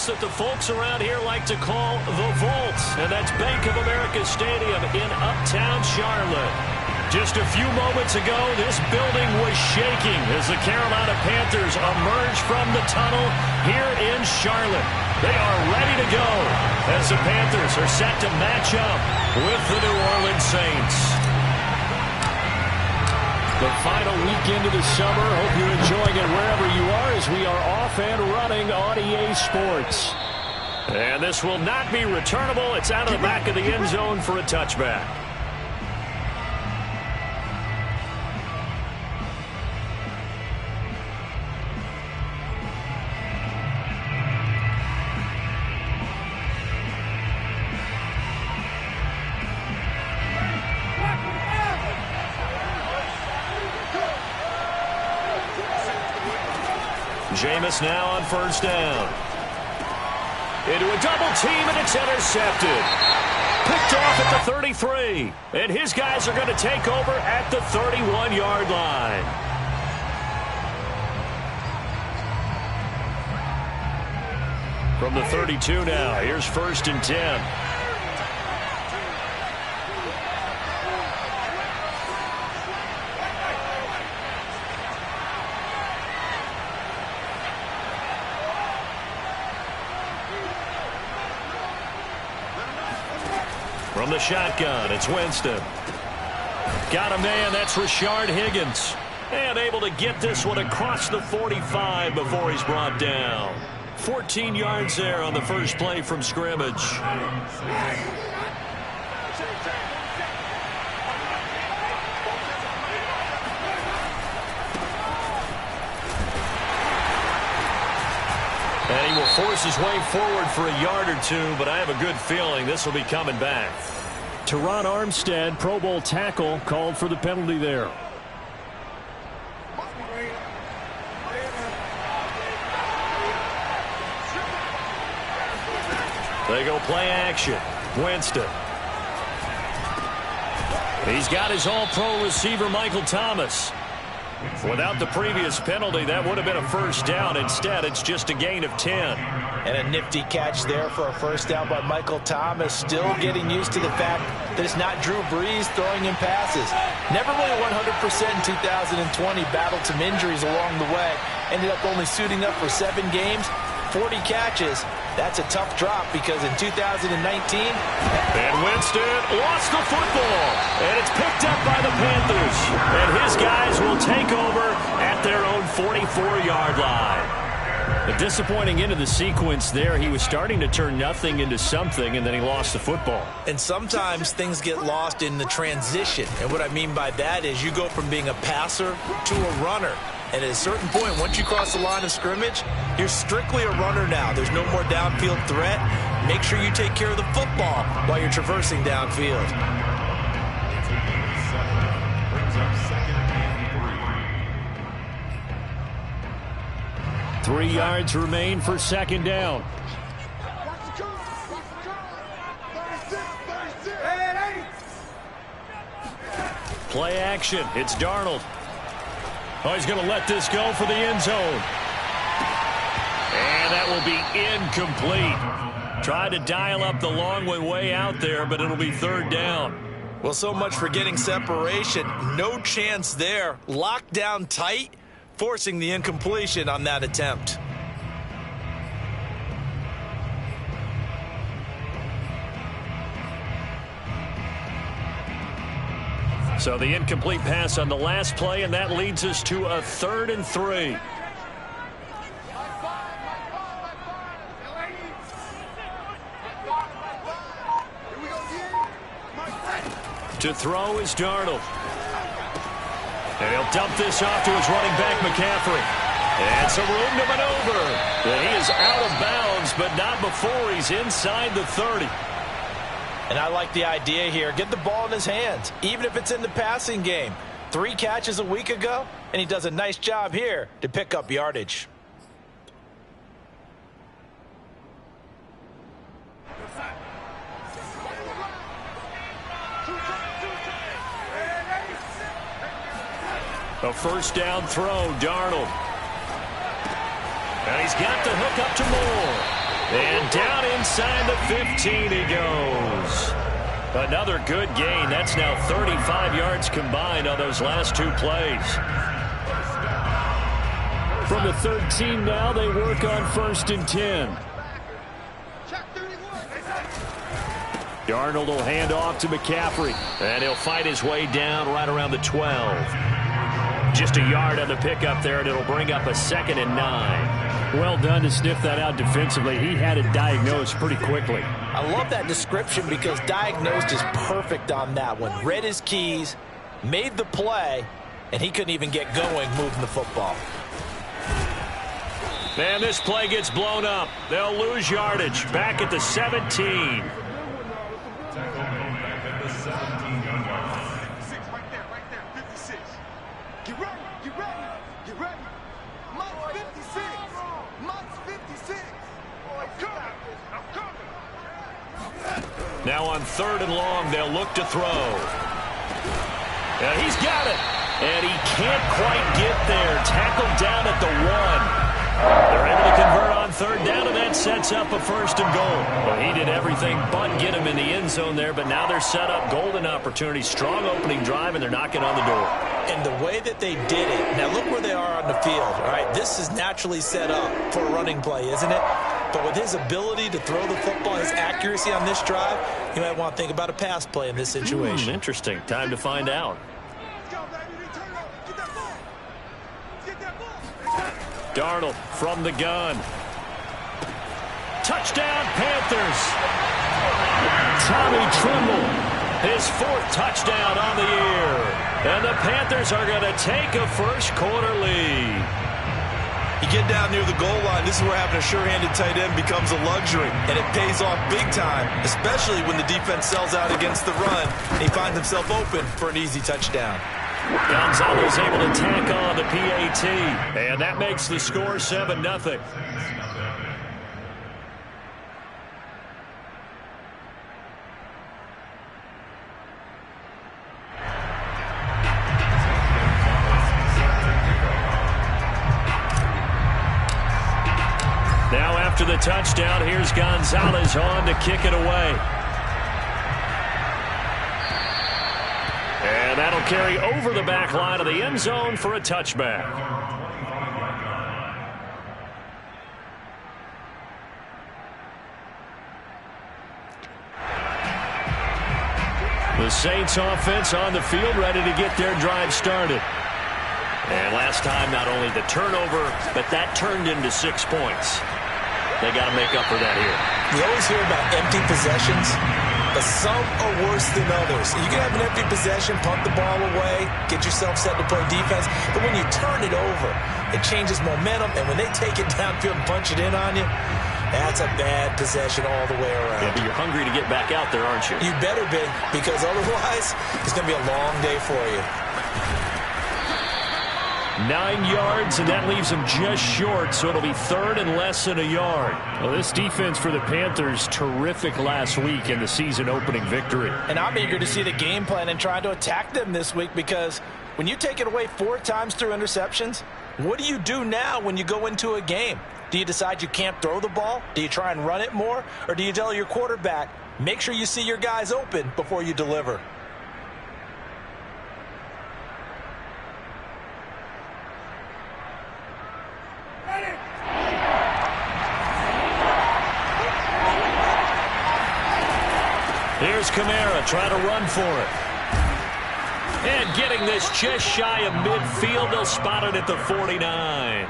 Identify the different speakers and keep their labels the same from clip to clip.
Speaker 1: place that the folks around here like to call the Vault, and that's Bank of America Stadium in Uptown Charlotte. Just a few moments ago, this building was shaking as the Carolina Panthers emerged from the tunnel here in Charlotte. They are ready to go as the Panthers are set to match up with the New Orleans Saints. The final weekend of the summer. Hope you're enjoying it wherever you are as we are off and running on EA Sports. And this will not be returnable. It's out of the back of the end zone for a touchback. Jameis now on first down. Into a double team, and it's intercepted. Picked off at the 33. And his guys are going to take over at the 31-yard line. From the 32 now, here's first and 10. From the shotgun, it's Winston. Got a man, that's Rashard Higgins. And able to get this one across the 45 before he's brought down. 14 yards there on the first play from scrimmage. And he will force his way forward for a yard or two, but I have a good feeling this will be coming back. Teron Armstead, Pro Bowl tackle, called for the penalty there. They go play action. Winston. He's got his all-pro receiver, Michael Thomas. Without the previous penalty, that would have been a first down. Instead, it's just a gain of 10.
Speaker 2: And a nifty catch there for a first down by Michael Thomas. Still getting used to the fact that it's not Drew Brees throwing in passes. Never really 100% in 2020. Battled some injuries along the way. Ended up only suiting up for 7 games, 40 catches. That's a tough drop because in 2019...
Speaker 1: And Winston lost the football. And it's picked up by the Panthers. And his guys will take over at their own 44-yard line. A disappointing end of the sequence there. He was starting to turn nothing into something, and then he lost the football.
Speaker 2: And sometimes things get lost in the transition. And what I mean by that is you go from being a passer to a runner. And at a certain point, once you cross the line of scrimmage, you're strictly a runner now. There's no more downfield threat. Make sure you take care of the football while you're traversing downfield.
Speaker 1: Three yards remain for second down. Play action. It's Darnold. Oh, he's going to let this go for the end zone. And that will be incomplete. Tried to dial up the long way out there, but it'll be third down.
Speaker 2: Well, so much for getting separation. No chance there. Locked down tight, forcing the incompletion on that attempt.
Speaker 1: So the incomplete pass on the last play, and that leads us to a 3rd and 3. To throw is Darnold. And he'll dump this off to his running back, McCaffrey. And some room to maneuver. And he is out of bounds, but not before he's inside the 30.
Speaker 2: And I like the idea here. Get the ball in his hands, even if it's in the passing game. 3 catches a week ago, and he does a nice job here to pick up yardage.
Speaker 1: A first down throw, Darnold. And he's got the hook up to Moore. And down inside the 15 he goes. Another good gain. That's now 35 yards combined on those last two plays. From the 13 now, they work on 1st and 10. Darnold will hand off to McCaffrey. And he'll fight his way down right around the 12. Just a yard on the pickup there, and it'll bring up a 2nd and 9.
Speaker 3: Well done to sniff that out defensively. He had it diagnosed pretty quickly.
Speaker 2: I love that description because diagnosed is perfect on that one. Read his keys, made the play, and he couldn't even get going moving the football.
Speaker 1: And this play gets blown up. They'll lose yardage. Back at the 17. Now on 3rd and long, they'll look to throw. And he's got it. And he can't quite get there. Tackled down at the 1. They're able to convert on 3rd down, and that sets up a 1st and goal. Well, he did everything but get him in the end zone there, but now they're set up. Golden opportunity, strong opening drive, and they're knocking on the door.
Speaker 2: And the way that they did it, now look where they are on the field. All right, this is naturally set up for a running play, isn't it? But with his ability to throw the football, his accuracy on this drive, you might want to think about a pass play in this situation.
Speaker 1: Interesting. Time to find out. Darnold from the gun. Touchdown, Panthers. Tommy Tremble, his 4th touchdown on the year. And the Panthers are going to take a first-quarter lead.
Speaker 4: You get down near the goal line, this is where having a sure-handed tight end becomes a luxury, and it pays off big time, especially when the defense sells out against the run, and he finds himself open for an easy touchdown.
Speaker 1: Gonzalez able to tack on the PAT, and that makes the score 7-0. Now after the touchdown, here's Gonzalez on to kick it away. And that'll carry over the back line of the end zone for a touchback. The Saints offense on the field, ready to get their drive started. And last time, not only the turnover, but that turned into 6 points. They got to make up for that here.
Speaker 2: You always hear about empty possessions, but some are worse than others. You can have an empty possession, punt the ball away, get yourself set to play defense, but when you turn it over, it changes momentum, and when they take it downfield and punch it in on you, that's a bad possession all the way around.
Speaker 1: Yeah, but you're hungry to get back out there, aren't you?
Speaker 2: You better be, because otherwise, it's going to be a long day for you.
Speaker 1: 9 yards, and that leaves them just short, so it'll be 3rd and less than a yard.
Speaker 3: Well, this defense for the Panthers, terrific last week in the season-opening victory.
Speaker 2: And I'm eager to see the game plan and try to attack them this week, because when you take it away 4 times through interceptions, what do you do now when you go into a game? Do you decide you can't throw the ball? Do you try and run it more? Or do you tell your quarterback, make sure you see your guys open before you deliver?
Speaker 1: Here's Kamara trying to run for it. And getting this just shy of midfield. They'll spot it at the 49.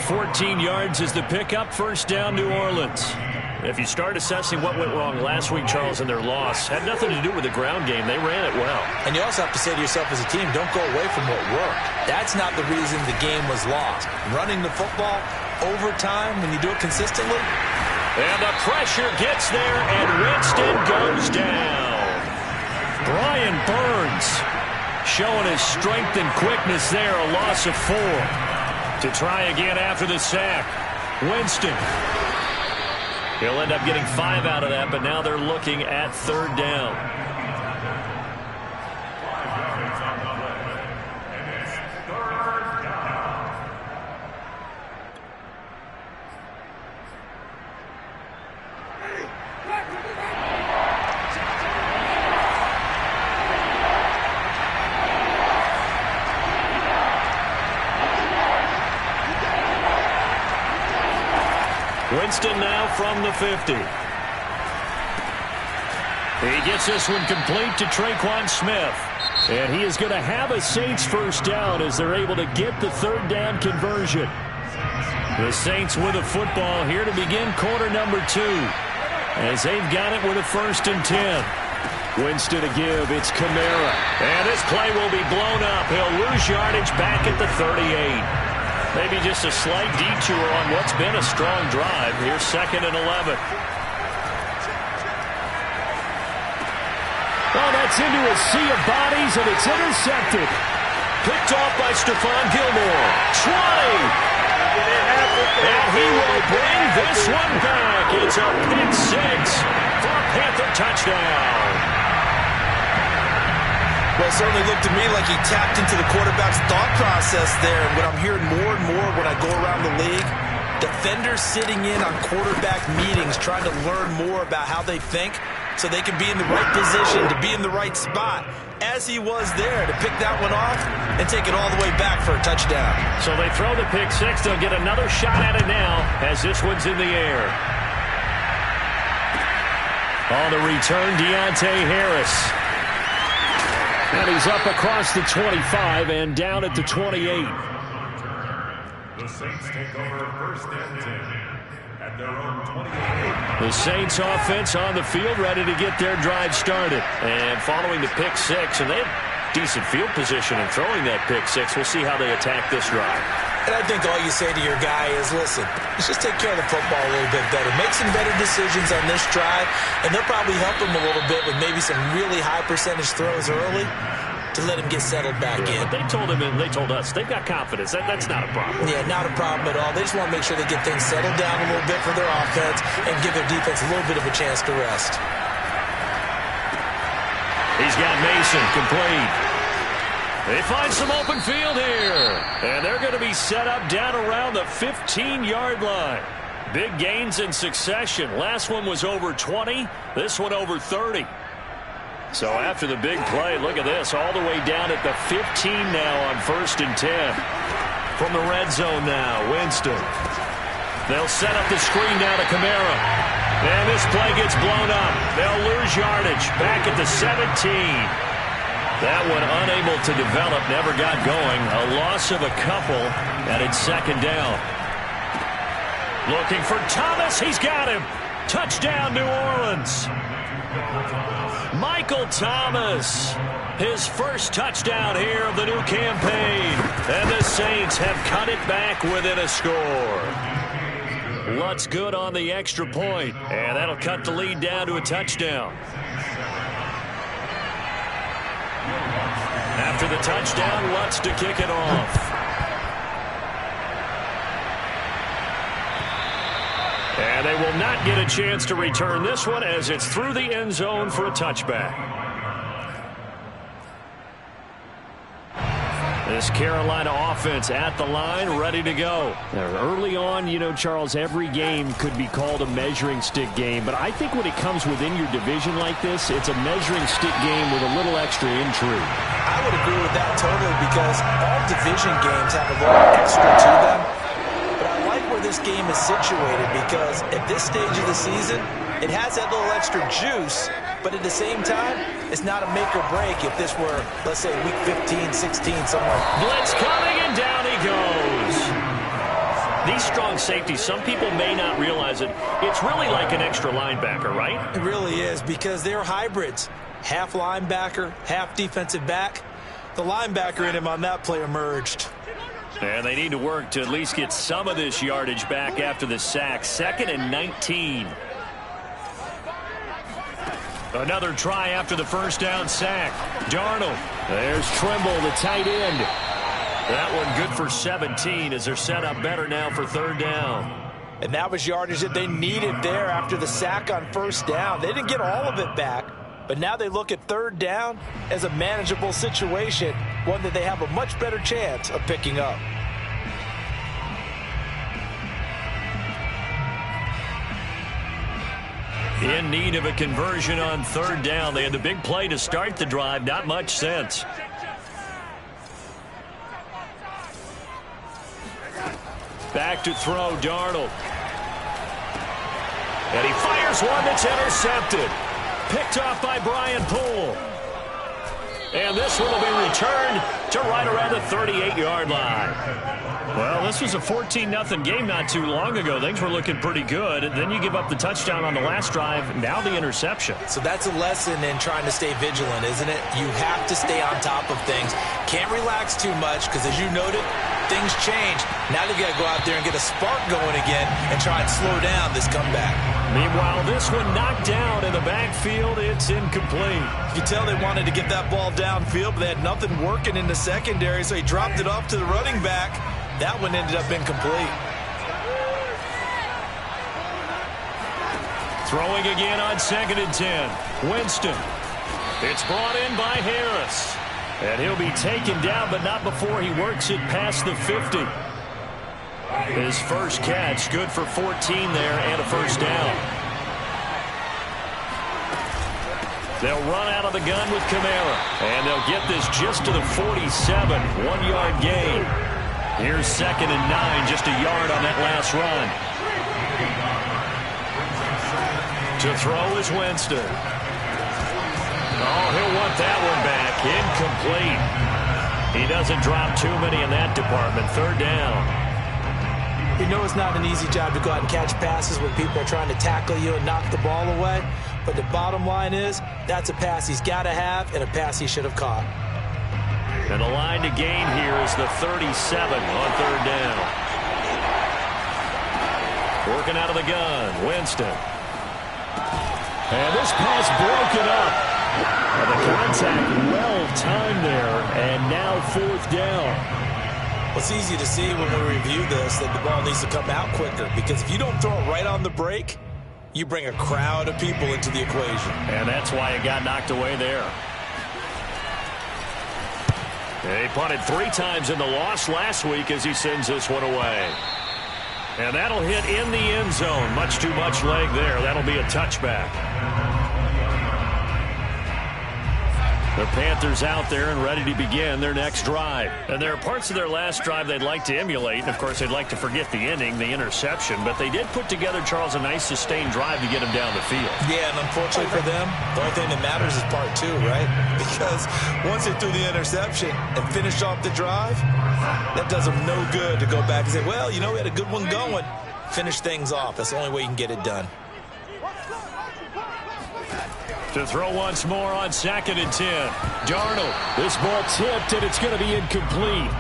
Speaker 1: 14 yards is the pickup. 1st down, New Orleans. If you start assessing what went wrong last week, Charles, in their loss, had nothing to do with the ground game. They ran it well.
Speaker 2: And you also have to say to yourself as a team, don't go away from what worked. That's not the reason the game was lost. Running the football over time, when you do it consistently.
Speaker 1: And the pressure gets there, and Winston goes down. Brian Burns showing his strength and quickness there, a loss of 4. To try again after the sack. Winston. He'll end up getting 5 out of that, but now they're looking at 3rd down. Winston now from the 50. He gets this one complete to Traquan Smith. And he is going to have a Saints first down as they're able to get the third down conversion. The Saints with a football here to begin quarter number 2. As they've got it with a 1st and 10. Winston to give. It's Kamara. And this play will be blown up. He'll lose yardage back at the 38. Maybe just a slight detour on what's been a strong drive. Here's 2nd and 11. Oh, that's into a sea of bodies, and it's intercepted. Picked off by Stephon Gilmore. 20. And he will bring this one back. It's a pick 6 for a Panther touchdown.
Speaker 4: Well, it certainly looked to me like he tapped into the quarterback's thought process there. And what I'm hearing more and more when I go around the league, defenders sitting in on quarterback meetings trying to learn more about how they think so they can be in the right position, to be in the right spot, as he was there, to pick that one off and take it all the way back for a touchdown.
Speaker 1: So they throw the pick 6. They'll get another shot at it now as this one's in the air. On the return, Deontay Harris. And he's up across the 25 and down at the 28.
Speaker 5: The Saints take over 1st and 10 at their own 28.
Speaker 1: The Saints offense on the field, ready to get their drive started. And following the pick 6, and they have decent field position in throwing that pick 6. We'll see how they attack this drive.
Speaker 2: And I think all you say to your guy is, listen, let's just take care of the football a little bit better. Make some better decisions on this drive, and they'll probably help him a little bit with maybe some really high percentage throws early to let him get settled back in.
Speaker 1: But they told him and they told us they've got confidence. That's not a problem.
Speaker 2: Yeah, not a problem at all. They just want to make sure they get things settled down a little bit for their offense and give their defense a little bit of a chance to rest.
Speaker 1: He's got Mason complete. They find some open field here. And they're going to be set up down around the 15-yard line. Big gains in succession. Last one was over 20. This one over 30. So after the big play, look at this. All the way down at the 15 now on 1st and 10. From the red zone now, Winston. They'll set up the screen now to Kamara. And this play gets blown up. They'll lose yardage back at the 17. That one unable to develop, never got going. A loss of a couple, and it's 2nd down. Looking for Thomas. He's got him. Touchdown, New Orleans. Michael Thomas, his first touchdown here of the new campaign. And the Saints have cut it back within a score. Lutz good on the extra point, and that'll cut the lead down to a touchdown. After the touchdown, Lutz to kick it off. And they will not get a chance to return this one as it's through the end zone for a touchback. This Carolina offense at the line, ready to go. Early on, you know, Charles, every game could be called a measuring stick game. But I think when it comes within your division like this, it's a measuring stick game with a little extra intrigue.
Speaker 2: I would agree with that totally because all division games have a little extra to them. But I like where this game is situated because at this stage of the season, it has that little extra juice. But at the same time, it's not a make or break if this were, let's say, week 15, 16, somewhere.
Speaker 1: Blitz coming, and down he goes. These strong safeties, some people may not realize it. It's really like an extra linebacker, right?
Speaker 2: It really is because they're hybrids. Half linebacker, half defensive back. The linebacker in him on that play emerged.
Speaker 1: And they need to work to at least get some of this yardage back after the sack. 2nd and 19. Another try after the first down sack. Darnold. There's Trimble, the tight end. That one good for 17 as they're set up better now for 3rd down.
Speaker 2: And that was yardage that they needed there after the sack on 1st down. They didn't get all of it back, but now they look at 3rd down as a manageable situation, one that they have a much better chance of picking up.
Speaker 1: In need of a conversion on 3rd down. They had the big play to start the drive. Not much sense. Back to throw, Darnold. And he fires one that's intercepted. Picked off by Brian Poole. And this one will be returned to right around the 38-yard line.
Speaker 3: Well, this was a 14-0 game not too long ago. Things were looking pretty good. Then you give up the touchdown on the last drive. Now the interception.
Speaker 2: So that's a lesson in trying to stay vigilant, isn't it? You have to stay on top of things. Can't relax too much because, as you noted, things change. Now they got to go out there and get a spark going again and try and slow down this comeback.
Speaker 1: Meanwhile, this one knocked down in the backfield. It's incomplete.
Speaker 4: You can tell they wanted to get that ball downfield, but they had nothing working in the secondary, so he dropped it off to the running back. That one ended up incomplete.
Speaker 1: Throwing again on 2nd and 10. Winston. It's brought in by Harris. And he'll be taken down, but not before he works it past the 50. His first catch, good for 14 there and a first down. They'll run out of the gun with Kamara. And they'll get this just to the 47. 1-yard gain. Here's 2nd and 9, just a yard on that last run. To throw is Winston. Oh, he'll want that one back. Incomplete. He doesn't drop too many in that department. 3rd down.
Speaker 2: You know it's not an easy job to go out and catch passes when people are trying to tackle you and knock the ball away. But the bottom line is, that's a pass he's got to have and a pass he should have caught.
Speaker 1: And the line to gain here is the 37 on 3rd down. Working out of the gun, Winston. And this pass broken up. And the contact well timed there, and now 4th down.
Speaker 2: Well, it's easy to see when we review this that the ball needs to come out quicker, because if you don't throw it right on the break, you bring a crowd of people into the equation.
Speaker 1: And that's why it got knocked away there. He punted 3 times in the loss last week as he sends this one away. And that'll hit in the end zone. Much too much leg there. That'll be a touchback. The Panthers out there and ready to begin their next drive. And there are parts of their last drive they'd like to emulate. And, of course, they'd like to forget the ending, the interception. But they did put together, Charles, a nice sustained drive to get them down the field.
Speaker 2: Yeah, and unfortunately for them, the only thing that matters is part 2, right?
Speaker 4: Because once they threw the interception and finished off the drive, that does them no good to go back and say, well, you know, we had a good one going.
Speaker 2: Finish things off. That's the only way you can get it done.
Speaker 1: To throw once more on 2nd and 10. Darnold. This ball tipped, and it's going to be incomplete.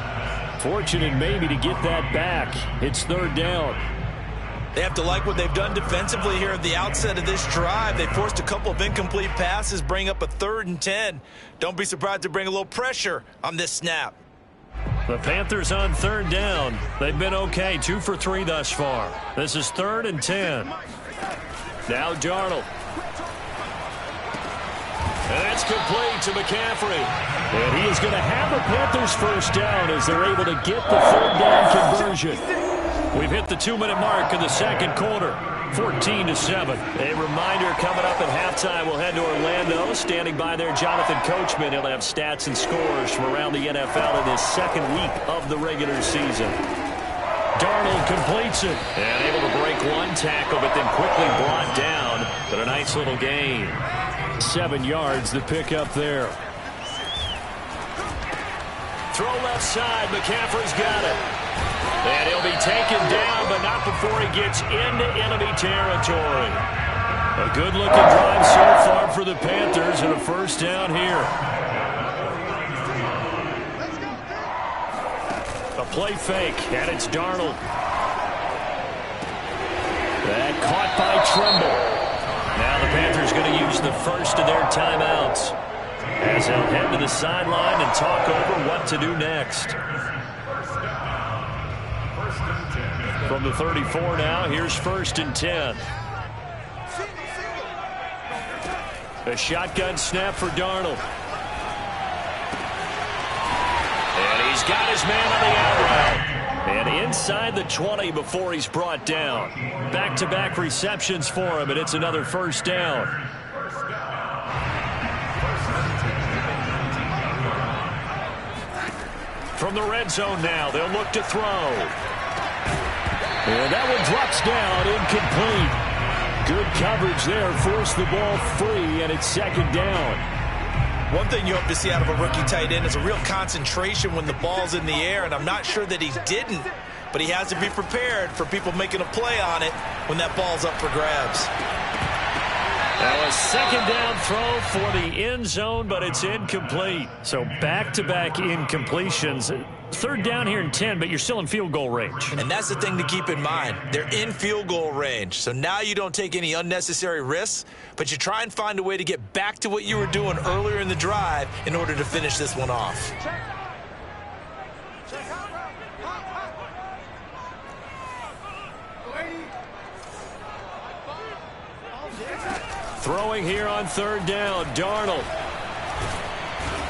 Speaker 1: Fortunate maybe to get that back. It's 3rd down.
Speaker 4: They have to like what they've done defensively here at the outset of this drive. They forced a couple of incomplete passes, bring up a 3rd and 10. Don't be surprised to bring a little pressure on this snap.
Speaker 1: The Panthers on 3rd down. They've been okay, 2 for 3 thus far. This is 3rd and 10. Now Darnold. And that's complete to McCaffrey. And he is going to have the Panthers first down as they're able to get the 3rd down conversion. We've hit the 2-minute mark in the 2nd quarter. 14-7. A reminder coming up at halftime. We'll head to Orlando. Standing by there, Jonathan Coachman. He'll have stats and scores from around the NFL in his 2nd week of the regular season. Darnold completes it. And able to break 1 tackle, but then quickly brought down. But a nice little gain. 7 yards the pick up there. Throw left side. McCaffrey's got it. And he'll be taken down, but not before he gets into enemy territory. A good-looking drive so far for the Panthers, and a first down here. A play fake, and it's Darnold. That caught by Trimble. Now the Panthers going to use the first of their timeouts as they'll head to the sideline and talk over what to do next. From the 34 now, here's 1st and 10. A shotgun snap for Darnold. And he's got his man on the out route. And inside the 20 before he's brought down. Back-to-back receptions for him, and it's another first down. From the red zone now, they'll look to throw. And that one drops down, incomplete. Good coverage there. Forced the ball free, and it's second down.
Speaker 2: One thing you hope to see out of a rookie tight end is a real concentration when the ball's in the air, and I'm not sure that he didn't, but he has to be prepared for people making a play on it when that ball's up for grabs.
Speaker 1: Now a second down throw for the end zone, but it's incomplete.
Speaker 3: So back-to-back incompletions. Third down here in 10, but you're still in field goal range.
Speaker 2: And that's the thing to keep in mind. They're in field goal range. So now you don't take any unnecessary risks, but you try and find a way to get back to what you were doing earlier in the drive in order to finish this one off.
Speaker 1: Throwing here on third down, Darnold.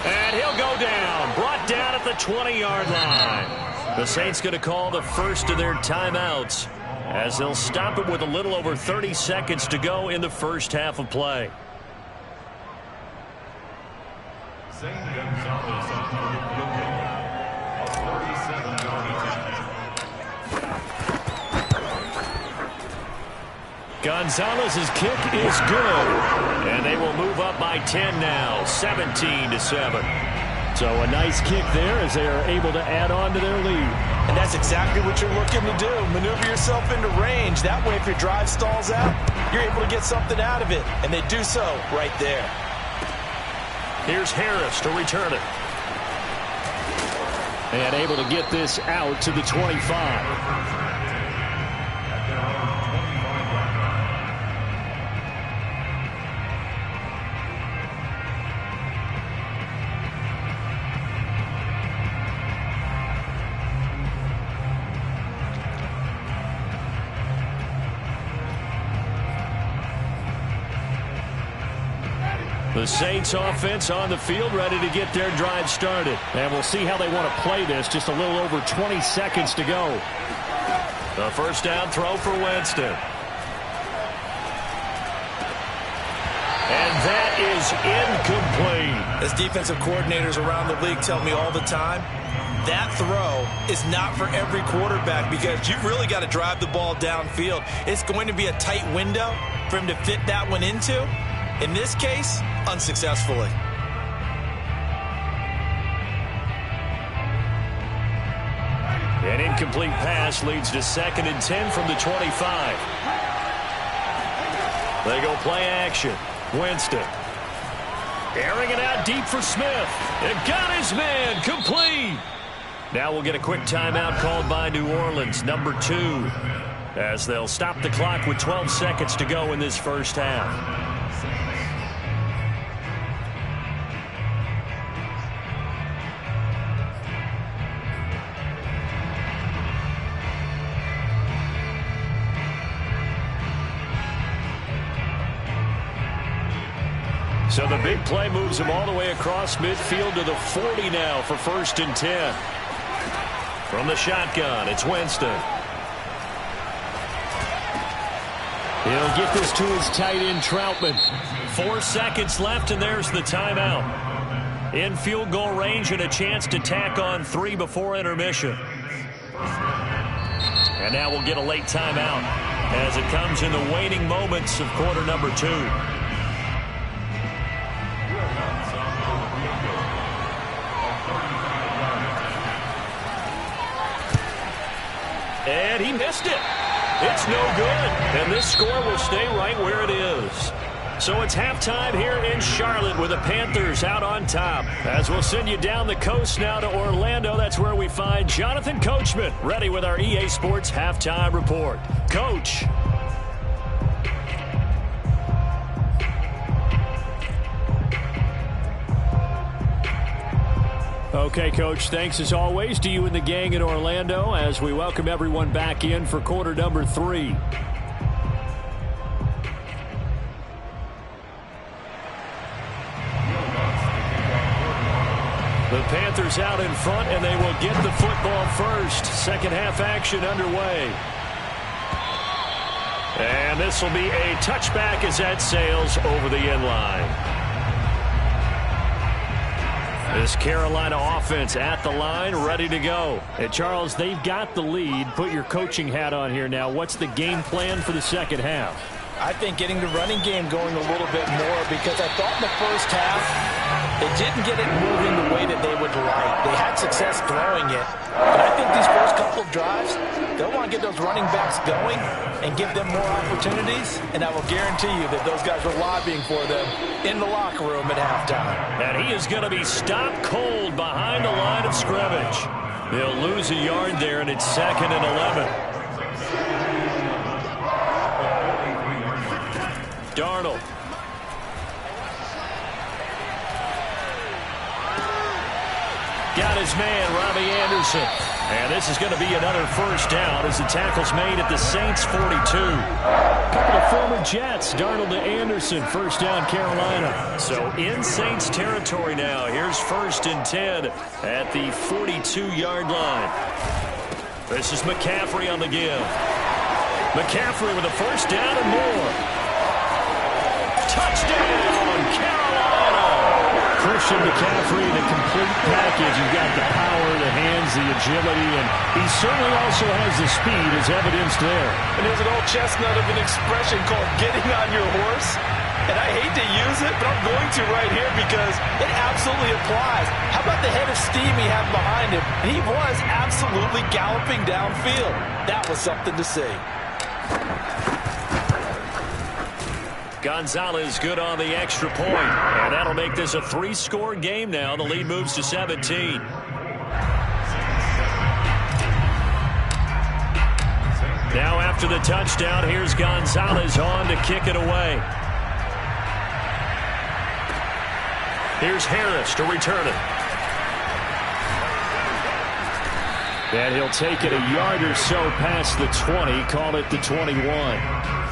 Speaker 1: And he'll go down. Brought down at the 20-yard line. The Saints going to call the first of their timeouts as they'll stop it with a little over 30 seconds to go in the first half of play.
Speaker 5: Zane Gonzalez on the field goal. A 37-yard attempt.
Speaker 1: Gonzalez's kick is good. And they will move up by 10 now, 17-7. So a nice kick there as they are able to add on to their lead.
Speaker 2: And that's exactly what you're looking to do. Maneuver yourself into range. That way, if your drive stalls out, you're able to get something out of it. And they do so right there.
Speaker 1: Here's Harris to return it. And able to get this out to the 25. The Saints offense on the field ready to get their drive started. And we'll see how they want to play this. Just a little over 20 seconds to go. The first down throw for Winston. And that is incomplete.
Speaker 2: As defensive coordinators around the league tell me all the time, that throw is not for every quarterback because you've really got to drive the ball downfield. It's going to be a tight window for him to fit that one into. In this case, unsuccessfully.
Speaker 1: An incomplete pass leads to 2nd and 10 from the 25. They go play action. Winston. Airing it out deep for Smith. And got his man complete. Now we'll get a quick timeout called by New Orleans, number 2, as they'll stop the clock with 12 seconds to go in this first half. So the big play moves him all the way across midfield to the 40 now for 1st and 10. From the shotgun, it's Winston. He'll get this to his tight end, Troutman. 4 seconds left, and there's the timeout. In field goal range and a chance to tack on 3 before intermission. And now we'll get a late timeout as it comes in the waning moments of quarter number 2. And he missed it. It's no good. And this score will stay right where it is. So it's halftime here in Charlotte with the Panthers out on top. As we'll send you down the coast now to Orlando, that's where we find Jonathan Coachman ready with our EA Sports Halftime Report. Coach. Okay, Coach, thanks as always to you and the gang in Orlando as we welcome everyone back in for quarter number 3. The Panthers out in front, and they will get the football first. Second half action underway. And this will be a touchback as that sails over the end line. This Carolina offense at the line, ready to go. And Charles, they've got the lead. Put your coaching hat on here now. What's the game plan for the second half?
Speaker 2: I think getting the running game going a little bit more, because I thought in the first half they didn't get it moving the way that they would like. They had success throwing it, but I think these first couple of drives, they'll want to get those running backs going and give them more opportunities, and I will guarantee you that those guys were lobbying for them in the locker room at halftime.
Speaker 3: And he is going to be stopped cold behind the line of scrimmage. They'll lose a yard there, and it's 2nd and 11. Darnold. Got his man, Robbie Anderson. And this is going to be another first down as the tackle's made at the Saints' 42. Couple of former Jets, Darnold to Anderson, first down Carolina. So in Saints territory now. Here's 1st and 10 at the 42-yard line. This is McCaffrey on the give. McCaffrey with a first down and more. Touchdown, Carolina! Christian McCaffrey, the complete package. You've got the power, the hands, the agility, and he certainly also has the speed as evidenced there.
Speaker 2: And there's an old chestnut of an expression called getting on your horse. And I hate to use it, but I'm going to right here because it absolutely applies. How about the head of steam he had behind him? He was absolutely galloping downfield. That was something to see.
Speaker 3: Gonzalez good on the extra point, and that'll make this a 3-score game now. The lead moves to 17. Now after the touchdown, here's Gonzalez on to kick it away. Here's Harris to return it. And he'll take it a yard or so past the 20, call it the 21.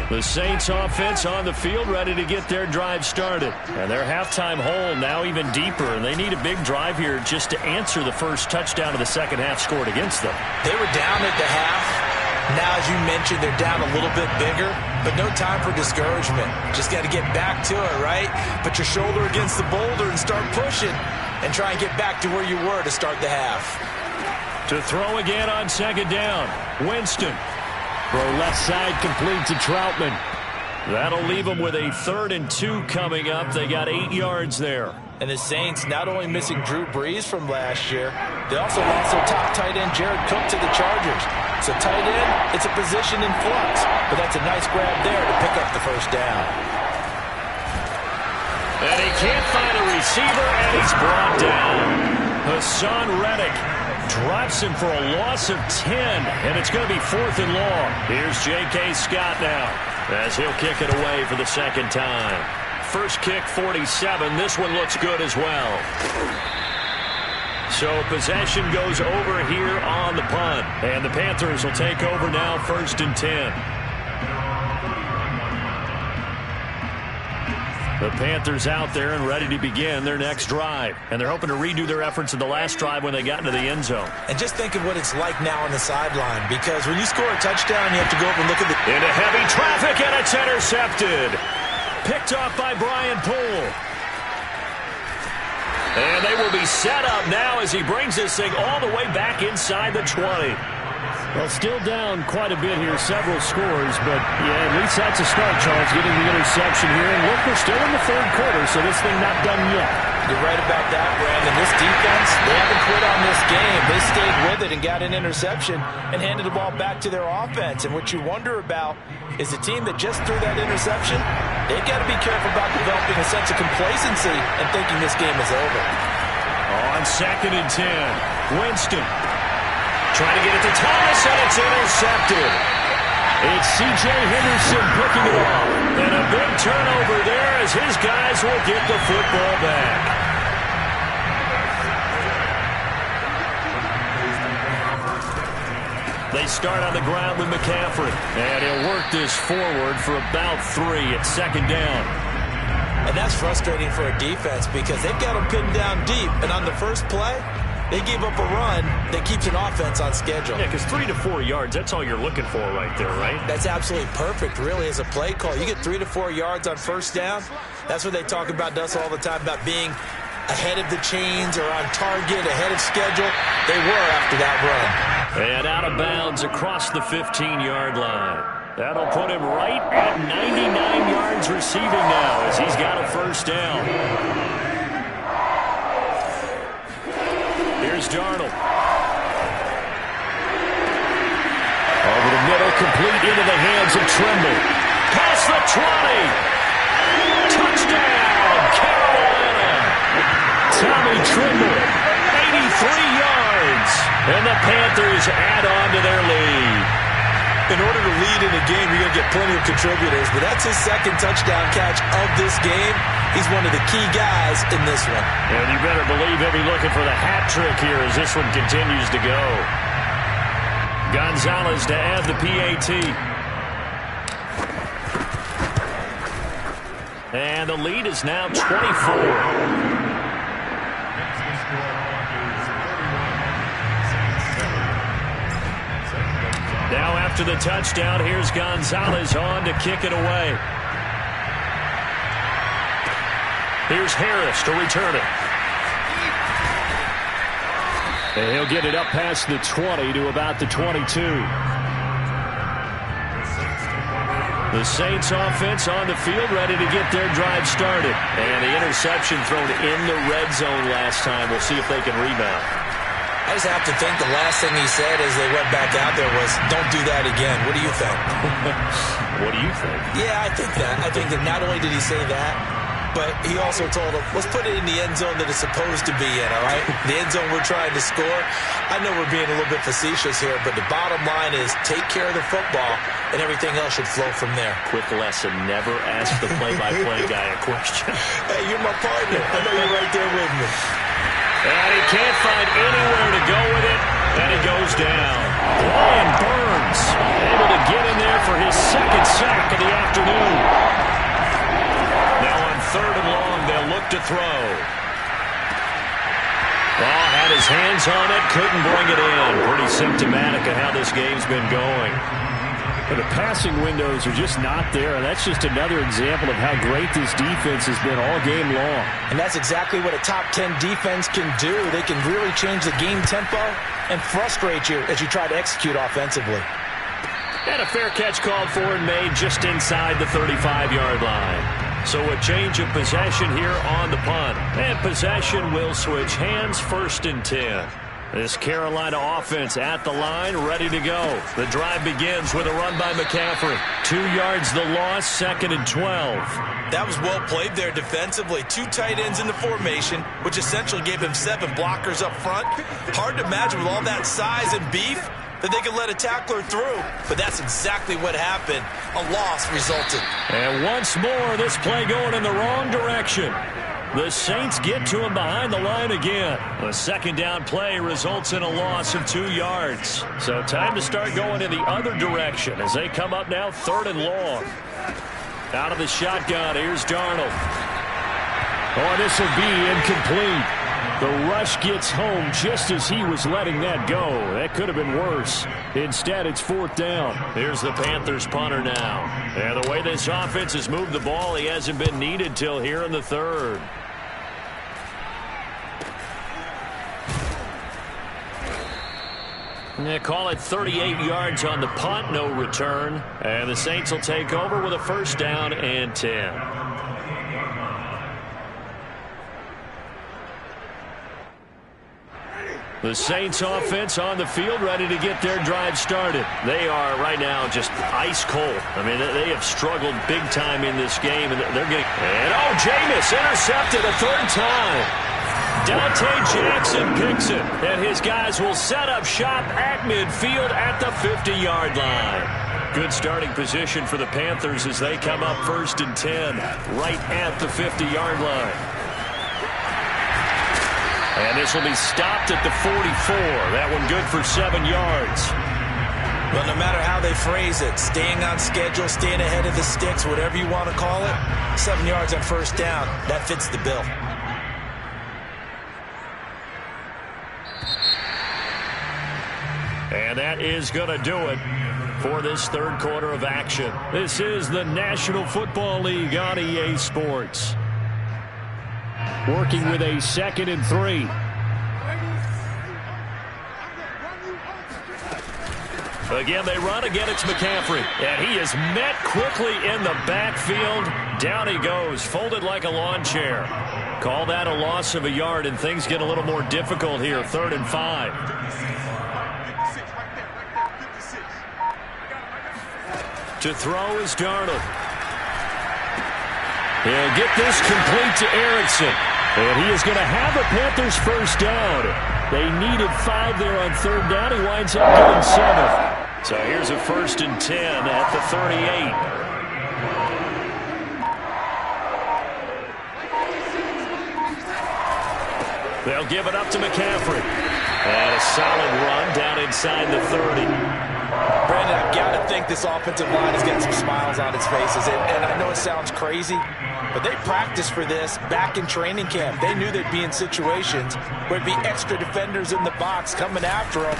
Speaker 3: The Saints offense on the field ready to get their drive started. And their halftime hole now even deeper. And they need a big drive here just to answer the first touchdown of the second half scored against them.
Speaker 2: They were down at the half. Now, as you mentioned, they're down a little bit bigger. But no time for discouragement. Just got to get back to it, right? Put your shoulder against the boulder and start pushing. And try and get back to where you were to start the half.
Speaker 3: To throw again on second down. Winston. Throw left side complete to Troutman. That'll leave them with a 3rd and 2 coming up. They got 8 yards there.
Speaker 2: And the Saints not only missing Drew Brees from last year, they also lost their top tight end Jared Cook to the Chargers. So tight end, it's a position in flux. But that's a nice grab there to pick up the first down.
Speaker 3: And he can't find a receiver, and he's brought down. Hassan Reddick drops him for a loss of 10, and it's going to be 4th and long. Here's J.K. Scott now as he'll kick it away for the second time. First kick, 47. This one looks good as well. So possession goes over here on the punt, and the Panthers will take over now, 1st and 10. The Panthers out there and ready to begin their next drive. And they're hoping to redo their efforts in the last drive when they got into the end zone.
Speaker 2: And just think of what it's like now on the sideline. Because when you score a touchdown, you have to go up and look at the...
Speaker 3: Into heavy traffic, and it's intercepted. Picked off by Brian Poole. And they will be set up now as he brings this thing all the way back inside the 20. Well, still down quite a bit here, several scores, but yeah, at least that's a start, Charles, getting the interception here. And look, we're still in the 3rd quarter, so this thing not done yet.
Speaker 2: You're right about that, Brandon. This defense, they haven't quit on this game. They stayed with it and got an interception and handed the ball back to their offense. And what you wonder about is the team that just threw that interception, they've got to be careful about developing a sense of complacency and thinking this game is over.
Speaker 3: On 2nd and 10, Winston. Trying to get it to Thomas, and it's intercepted. It's C.J. Henderson picking it off. And a big turnover there as his guys will get the football back. They start on the ground with McCaffrey. And he'll work this forward for about 3 at 2nd down.
Speaker 2: And that's frustrating for a defense because they've got them pinned down deep. And on the first play, they gave up a run that keeps an offense on schedule.
Speaker 3: Yeah, because 3 to 4 yards, that's all you're looking for right there, right?
Speaker 2: That's absolutely perfect, really, as a play call. You get 3 to 4 yards on first down. That's what they talk about to us all the time, about being ahead of the chains or on target, ahead of schedule. They were after that run.
Speaker 1: And out of bounds across the 15-yard line. That'll put him right at 99 yards receiving now as he's got a first down. Here's Darnold. Over the middle, complete into the hands of Trimble. Past the 20. Touchdown, Carolina. Tommy Trimble, 83 yards. And the Panthers add on to their lead.
Speaker 2: In order to lead in a game, you're going to get plenty of contributors, but that's his second touchdown catch of this game. He's one of the key guys in this one.
Speaker 1: And you better believe he'll be looking for the hat trick here as this one continues to go. Gonzalez to add the PAT. And the lead is now 24. Now after the touchdown, here's Gonzalez on to kick it away. Here's Harris to return it. And he'll get it up past the 20 to about the 22. The Saints offense on the field ready to get their drive started. And the interception thrown in the red zone last time. We'll see if they can rebound.
Speaker 2: I just have to think the last thing he said as they went back out there was, don't do that again. What do you think?
Speaker 1: What do you think?
Speaker 2: Yeah, I think that. I think that not only did he say that, but he also told him, let's put it in the end zone that it's supposed to be in, all right? The end zone we're trying to score. I know we're being a little bit facetious here, but the bottom line is take care of the football, and everything else should flow from there.
Speaker 1: Quick lesson, never ask the play-by-play guy a question.
Speaker 2: Hey, you're my partner. I know you're right there with me.
Speaker 1: And he can't find anywhere to go with it, and he goes down. Brian Burns able to get in there for his second sack of the afternoon. Now on 3rd and long, they'll look to throw. Ball had his hands on it, couldn't bring it in. Pretty symptomatic of how this game's been going.
Speaker 3: But the passing windows are just not there, and that's just another example of how great this defense has been all game long.
Speaker 2: And that's exactly what a top 10 defense can do. They can really change the game tempo and frustrate you as you try to execute offensively.
Speaker 1: And a fair catch called for and made just inside the 35-yard line. So a change of possession here on the punt. And possession will switch hands, 1st and 10. This Carolina offense at the line, ready to go. The drive begins with a run by McCaffrey. 2 yards the loss, 2nd and 12.
Speaker 4: That was well played there defensively. 2 tight ends in the formation, which essentially gave him 7 blockers up front. Hard to imagine with all that size and beef that they could let a tackler through. But that's exactly what happened. A loss resulted.
Speaker 1: And once more, this play going in the wrong direction. The Saints get to him behind the line again. The 2nd down play results in a loss of 2 yards. So time to start going in the other direction as they come up now 3rd and long. Out of the shotgun, here's Darnold. Oh, this will be incomplete. The rush gets home just as he was letting that go. That could have been worse. Instead, it's 4th down.
Speaker 3: Here's the Panthers punter now.
Speaker 1: And the way this offense has moved the ball, he hasn't been needed till here in the 3rd. They call it 38 yards on the punt, no return. And the Saints will take over with a 1st down and 10. The Saints offense on the field ready to get their drive started. They are right now just ice cold. I mean, they have struggled big time in this game, and they're getting... And Jameis intercepted a 3rd time. Dante Jackson picks it, and his guys will set up shop at midfield at the 50-yard line. Good starting position for the Panthers as they come up 1st and 10 right at the 50-yard line. And this will be stopped at the 44. That one good for 7 yards.
Speaker 2: Well, no matter how they phrase it, staying on schedule, staying ahead of the sticks, whatever you want to call it, 7 yards on 1st down, that fits the bill.
Speaker 1: And that is going to do it for this 3rd quarter of action. This is the National Football League on EA Sports.
Speaker 3: Working with a 2nd and 3.
Speaker 1: Again, they run. Again, it's McCaffrey. And he is met quickly in the backfield. Down he goes, folded like a lawn chair. Call that a loss of a yard, and things get a little more difficult here. 3rd and 5. To throw is Darnold. He'll get this complete to Erickson. And he is going to have a Panthers first down. They needed 5 there on 3rd down. He winds up getting 7. So here's a 1st and 10 at the 38. They'll give it up to McCaffrey. And a solid run down inside the 30.
Speaker 2: Brandon, I've got to think this offensive line has got some smiles on its faces. And I know it sounds crazy, but they practiced for this back in training camp. They knew they'd be in situations where there'd be extra defenders in the box coming after them,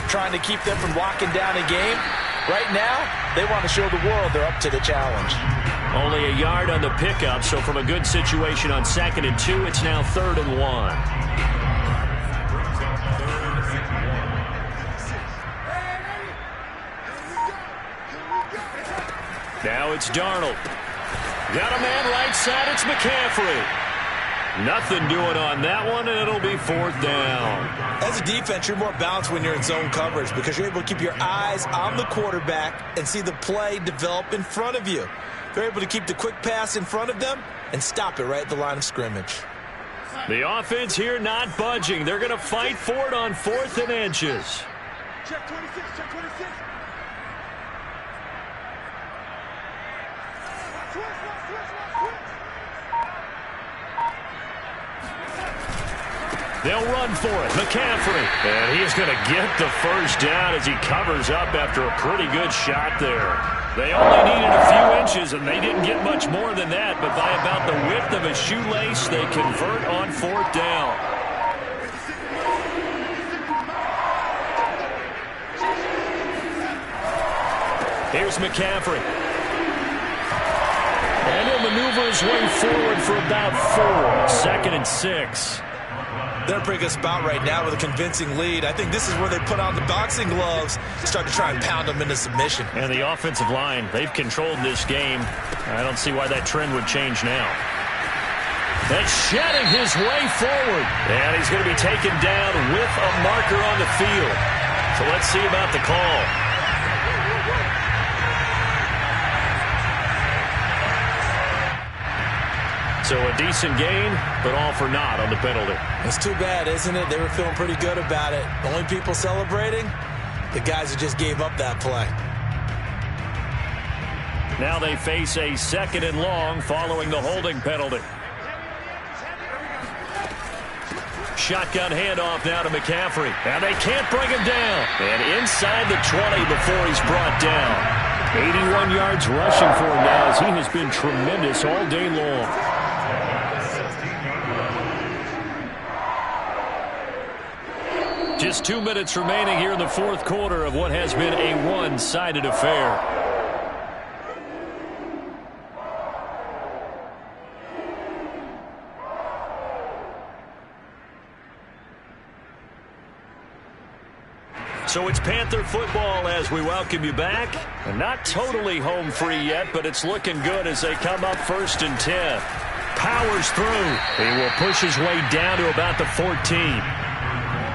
Speaker 2: trying to keep them from locking down a game. Right now, they want to show the world they're up to the challenge.
Speaker 1: Only a yard on the pickup, so from a good situation on 2nd and 2, it's now 3rd and 1. Now it's Darnold. Got a man right side. It's McCaffrey. Nothing doing on that one, and it'll be 4th down.
Speaker 2: As a defense, you're more balanced when you're in zone coverage because you're able to keep your eyes on the quarterback and see the play develop in front of you. They're able to keep the quick pass in front of them and stop it right at the line of scrimmage.
Speaker 1: The offense here not budging. They're going to fight for it on 4th and inches.
Speaker 5: Check 26, check 26.
Speaker 1: They'll run for it. McCaffrey. And he's going to get the first down as he covers up after a pretty good shot there. They only needed a few inches, and they didn't get much more than that. But by about the width of a shoelace, they convert on 4th down. Here's McCaffrey. And he'll maneuver his way forward for about 4. 2nd and 6.
Speaker 2: They're in a pretty good spot right now with a convincing lead. I think this is where they put on the boxing gloves, start to try and pound them into submission.
Speaker 1: And the offensive line, they've controlled this game. I don't see why that trend would change now. That's shedding his way forward. And he's going to be taken down with a marker on the field. So let's see about the call. So a decent gain, but all for naught on the penalty.
Speaker 2: It's too bad, isn't it? They were feeling pretty good about it. The only people celebrating, the guys who just gave up that play.
Speaker 1: Now they face a 2nd and long following the holding penalty. Shotgun handoff now to McCaffrey. And they can't bring him down. And inside the 20 before he's brought down. 81 yards rushing for him now as he has been tremendous all day long. Just 2 minutes remaining here in the 4th quarter of what has been a one-sided affair. So it's Panther football as we welcome you back. And not totally home free yet, but it's looking good as they come up 1st and 10. Powers through. He will push his way down to about the 14.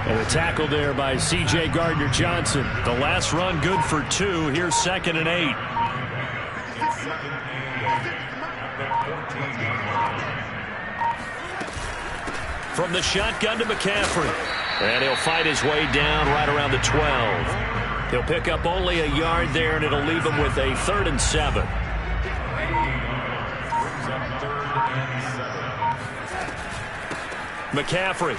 Speaker 1: And a tackle there by C.J. Gardner-Johnson. The last run good for 2. Here's 2nd and 8. From the shotgun to McCaffrey. And he'll fight his way down right around the 12. He'll pick up only a yard there, and it'll leave him with a 3rd and 7. McCaffrey.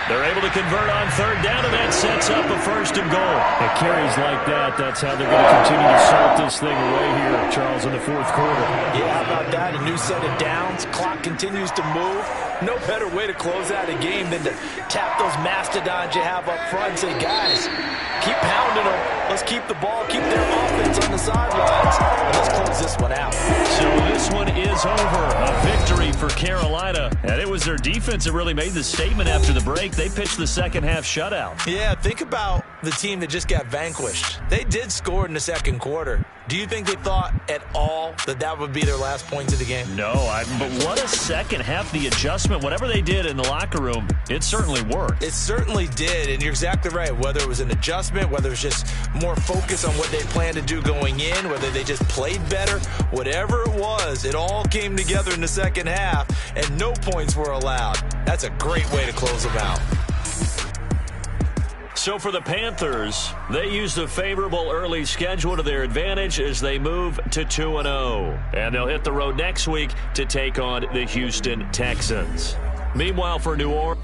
Speaker 1: They're able to convert on 3rd down, and that sets up a 1st and goal. It carries like that. That's how they're going to continue to salt this thing away here, Charles, in the 4th quarter.
Speaker 2: Yeah, how about that? A new set of downs. Clock continues to move. No better way to close out a game than to tap those mastodons you have up front and say, guys, keep pounding them. Let's keep the ball, keep their offense on the sidelines. points, and let's close this one out.
Speaker 1: So this one is over. A victory for Carolina. And it was their defense that really made the statement after the break. They pitched the second half shutout.
Speaker 2: Yeah, think about the team that just got vanquished. They did score in the second quarter. Do you think they thought at all that that would be their last points of the game?
Speaker 1: No, but what a second half. The adjustment, whatever they did in the locker room, it certainly worked.
Speaker 2: It certainly did, and you're exactly right. Whether it was an adjustment, whether it was just more focus on what they planned to do going in, whether they just played better, whatever it was, it all came together in the second half, and no points were allowed. That's a great way to close them out.
Speaker 1: So for the Panthers, they use the favorable early schedule to their advantage as they move to 2-0. And they'll hit the road next week to take on the Houston Texans. Meanwhile, for New Orleans,